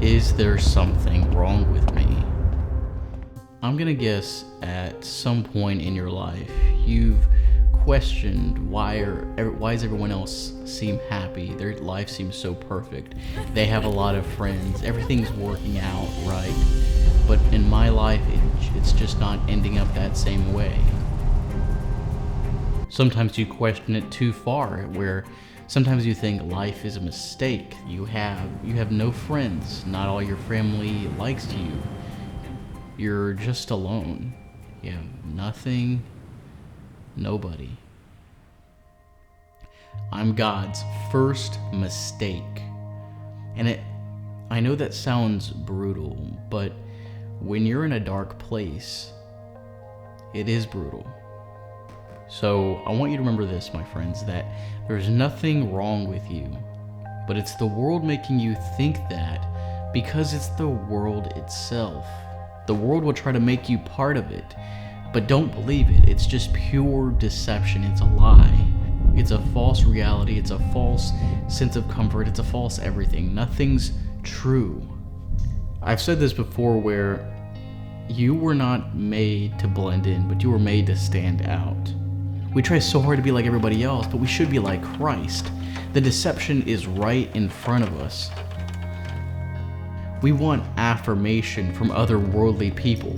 Is there something wrong with me? I'm gonna guess at some point in your life you've questioned why does everyone else seem happy? Their life seems so perfect. They have a lot of friends. Everything's working out right. But in my life, it's just not ending up that same way. Sometimes you question it too far, where sometimes you think life is a mistake. You have no friends. Not all your family likes you. You're just alone. You have nothing, nobody. I'm God's first mistake. And I know that sounds brutal, but when you're in a dark place, it is brutal. So I want you to remember this, my friends, that there's nothing wrong with you, but it's the world making you think that because it's the world itself. The world will try to make you part of it, but don't believe it. It's just pure deception. It's a lie. It's a false reality. It's a false sense of comfort. It's a false everything. Nothing's true. I've said this before, where you were not made to blend in, but you were made to stand out. We try so hard to be like everybody else, but we should be like Christ. The deception is right in front of us. We want affirmation from other worldly people.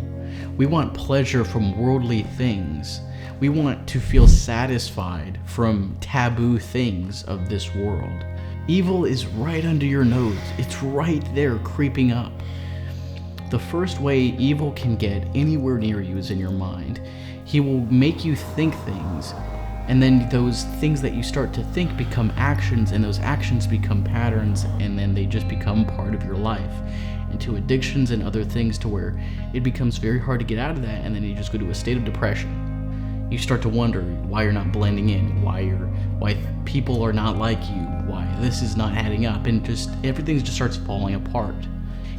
We want pleasure from worldly things. We want to feel satisfied from taboo things of this world. Evil is right under your nose. It's right there creeping up. The first way evil can get anywhere near you is in your mind. He will make you think things, and then those things that you start to think become actions, and those actions become patterns, and then they just become part of your life, into addictions and other things, to where it becomes very hard to get out of that, and then you just go to a state of depression. You start to wonder why you're not blending in, why people are not like you, why this is not adding up, and just everything just starts falling apart.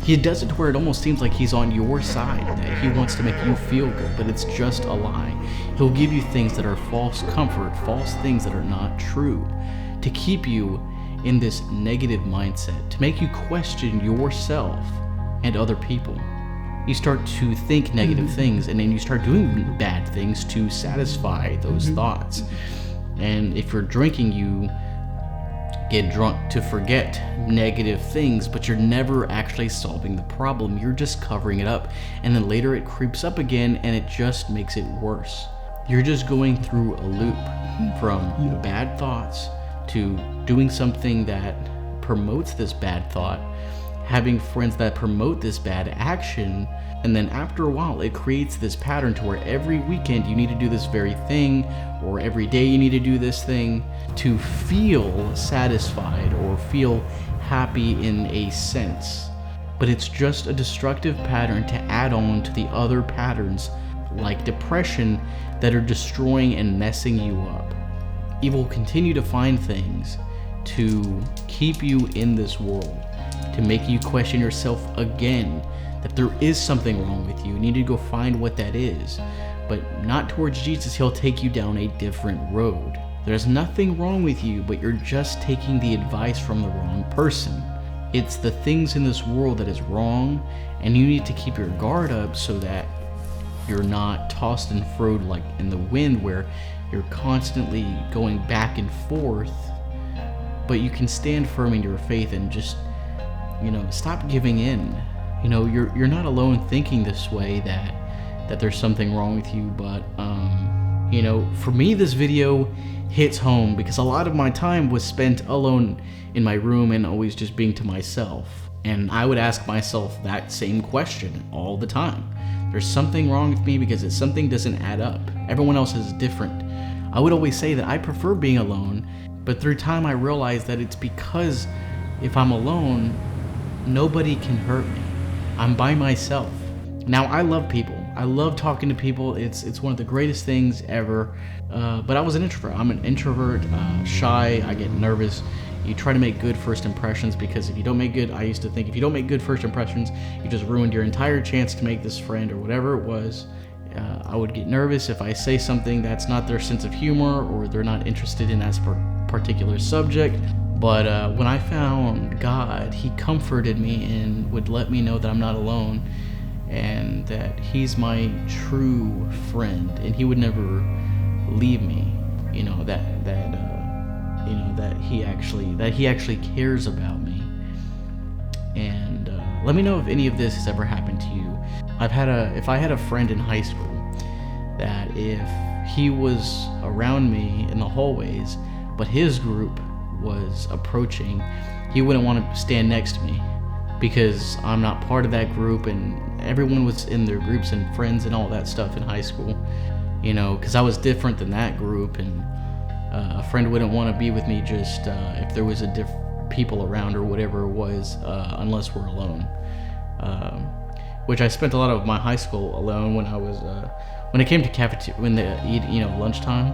He does it to where it almost seems like he's on your side, that he wants to make you feel good, but it's just a lie. He'll give you things that are false comfort, false things that are not true, to keep you in this negative mindset, to make you question yourself and other people. You start to think negative things, and then you start doing bad things to satisfy those thoughts. And if you're drinking, you get drunk to forget negative things, but you're never actually solving the problem. You're just covering it up, and then later it creeps up again, and it just makes it worse. You're just going through a loop from bad thoughts to doing something that promotes this bad thought, having friends that promote this bad action, and then after a while it creates this pattern to where every weekend you need to do this very thing, or every day you need to do this thing to feel satisfied or feel happy in a sense. But it's just a destructive pattern to add on to the other patterns like depression that are destroying and messing you up. Evil will continue to find things to keep you in this world, to make you question yourself again, that there is something wrong with you. You need to go find what that is, but not towards Jesus. He'll take you down a different road. There's nothing wrong with you, but you're just taking the advice from the wrong person. It's the things in this world that is wrong, and you need to keep your guard up so that you're not tossed and froed like in the wind, where you're constantly going back and forth, but you can stand firm in your faith and just, stop giving in. You're not alone thinking this way, that there's something wrong with you, but for me, this video hits home because a lot of my time was spent alone in my room and always just being to myself. And I would ask myself that same question all the time. There's something wrong with me because something doesn't add up. Everyone else is different. I would always say that I prefer being alone, but through time I realized that it's because if I'm alone, nobody can hurt me. I'm by myself. Now, I love people. I love talking to people. It's one of the greatest things ever. But I was an introvert. I'm an introvert, shy. I get nervous. You try to make good first impressions, because if you don't make good, I used to think if you don't make good first impressions, you just ruined your entire chance to make this friend or whatever it was. I would get nervous if I say something that's not their sense of humor, or they're not interested in that particular subject. But when I found God, He comforted me and would let me know that I'm not alone, and that He's my true friend, and He would never leave me. You know that He actually cares about me. And let me know if any of this has ever happened to you. If I had a friend in high school that if he was around me in the hallways, but his group was approaching, he wouldn't want to stand next to me because I'm not part of that group, and everyone was in their groups and friends and all that stuff in high school, because I was different than that group, and a friend wouldn't want to be with me just if there was people around or whatever it was, unless we're alone. Which I spent a lot of my high school alone. When it came to lunchtime,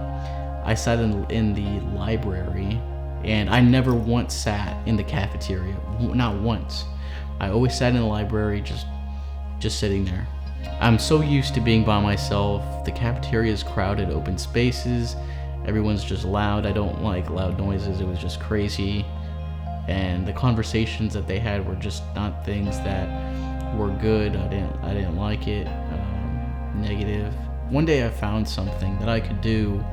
I sat in the library, and I never once sat in the cafeteria, not once. I always sat in the library, just sitting there. I'm so used to being by myself. The cafeteria is crowded, open spaces. Everyone's just loud. I don't like loud noises. It was just crazy. And the conversations that they had were just not things that were good. I didn't like it. Negative. One day I found something that I could do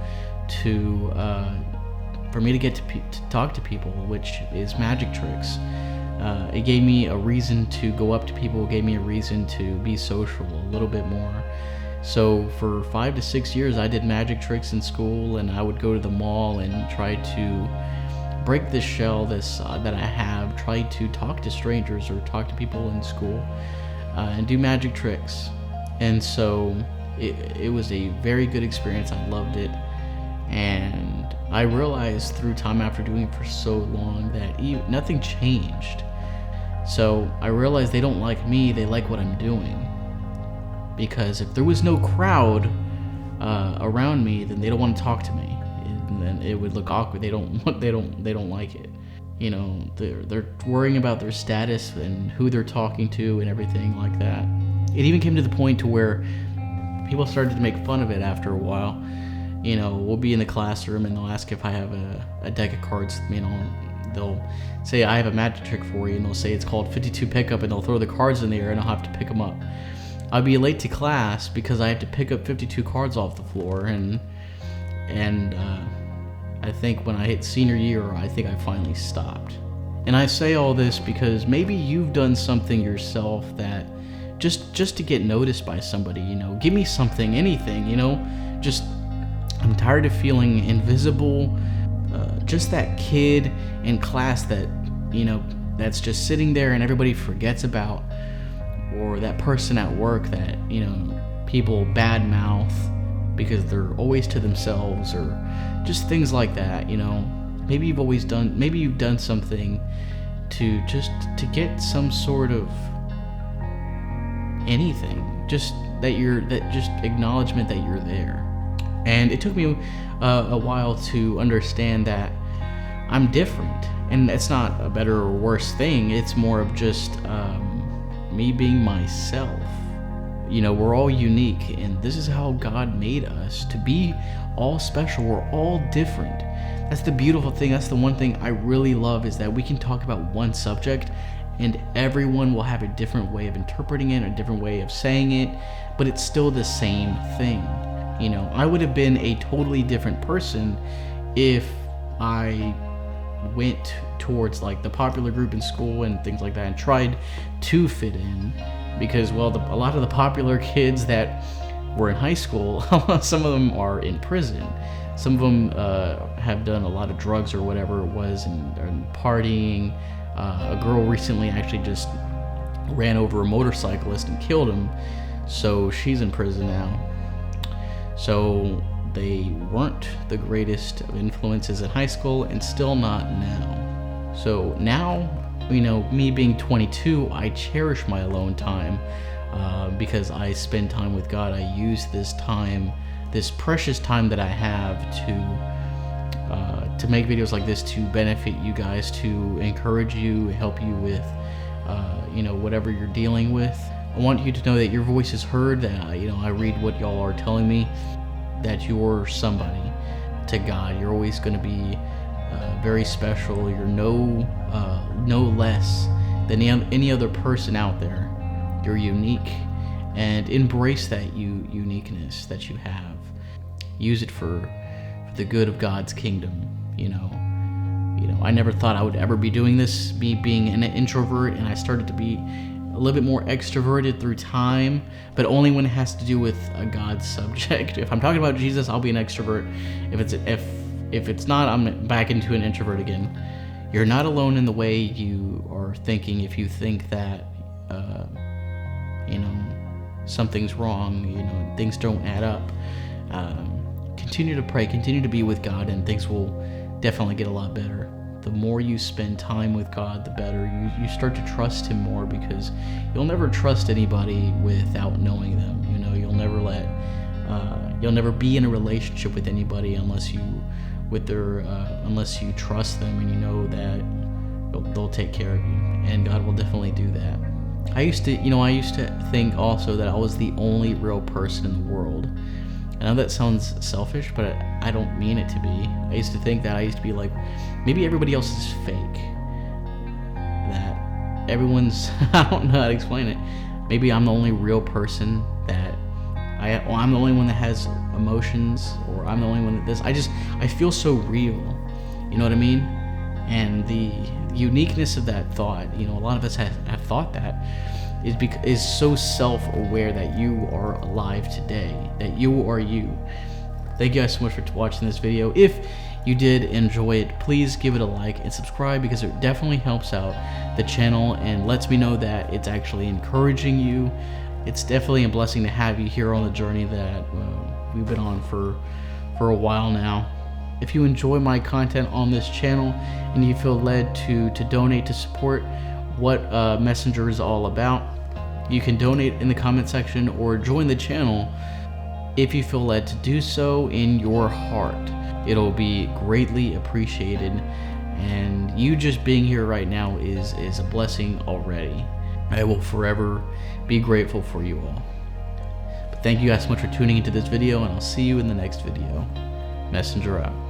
for me to get to talk to people, which is magic tricks. It gave me a reason to go up to people. It gave me a reason to be social a little bit more. So for 5 to 6 years, I did magic tricks in school, and I would go to the mall and try to break this shell that I have, try to talk to strangers or talk to people in school, and do magic tricks. And so it was a very good experience. I loved it. And I realized through time after doing it for so long that nothing changed. So I realized they don't like me, they like what I'm doing. Because if there was no crowd around me, then they don't want to talk to me. And then it would look awkward. They don't like it. They're worrying about their status and who they're talking to and everything like that. It even came to the point to where people started to make fun of it after a while. We'll be in the classroom and they'll ask if I have a deck of cards with me, and they'll say I have a magic trick for you, and they'll say it's called 52 pickup, and they'll throw the cards in the air and I'll have to pick them up. I'll be late to class because I had to pick up 52 cards off the floor, and I think when I hit senior year, I think I finally stopped. And I say all this because maybe you've done something yourself that just to get noticed by somebody, give me something, anything, just I'm tired of feeling invisible. Just that kid in class that, that's just sitting there and everybody forgets about, or that person at work that, people badmouth because they're always to themselves, or just things like that, Maybe you've done something to get some sort of anything, just acknowledgement that you're there. And it took me a while to understand that I'm different, and it's not a better or worse thing. It's more of just me being myself. We're all unique, and this is how God made us, to be all special. We're all different. That's the beautiful thing. That's the one thing I really love, is that we can talk about one subject and everyone will have a different way of interpreting it, a different way of saying it, but it's still the same thing. I would have been a totally different person if I went towards like the popular group in school and things like that and tried to fit in, because a lot of the popular kids that were in high school, some of them are in prison. Some of them have done a lot of drugs or whatever it was, and partying. A girl recently actually just ran over a motorcyclist and killed him, so she's in prison now. So they weren't the greatest of influences in high school, and still not now. So now, me being 22, I cherish my alone time because I spend time with God. I use this time, this precious time that I have to make videos like this, to benefit you guys, to encourage you, help you with whatever you're dealing with. I want you to know that your voice is heard, that I read what y'all are telling me, that you're somebody to God. You're always going to be very special. You're no less than any other person out there. You're unique, and embrace that uniqueness that you have. Use it for the good of God's kingdom. I never thought I would ever be doing this, me being an introvert, and I started to be a little bit more extroverted through time, but only when it has to do with a God subject. If I'm talking about Jesus, I'll be an extrovert. If it's not, I'm back into an introvert again. You're not alone in the way you are thinking. If you think that something's wrong, things don't add up, continue to pray, continue to be with God, and things will definitely get a lot better. The more you spend time with God, the better. You start to trust Him more, because you'll never trust anybody without knowing them. You'll never be in a relationship with anybody unless you trust them and you know that they'll take care of you, and God will definitely do that. I used to think also that I was the only real person in the world. I know that sounds selfish, but I don't mean it to be. I used to think that. I used to be like, maybe everybody else is fake. That everyone's, I don't know how to explain it. Maybe I'm the only real person that I'm the only one that has emotions, or I'm the only one that this. I feel so real. You know what I mean? And the uniqueness of that thought, a lot of us have thought that, is so self-aware that you are alive today, that you are you. Thank you guys so much for watching this video. If you did enjoy it, please give it a like and subscribe, because it definitely helps out the channel and lets me know that it's actually encouraging you. It's definitely a blessing to have you here on the journey that we've been on for a while now. If you enjoy my content on this channel and you feel led to donate to support what Messenger is all about, you can donate in the comment section or join the channel if you feel led to do so in your heart. It'll be greatly appreciated, and you just being here right now is a blessing already. I will forever be grateful for you all. But thank you guys so much for tuning into this video, and I'll see you in the next video. Messenger out.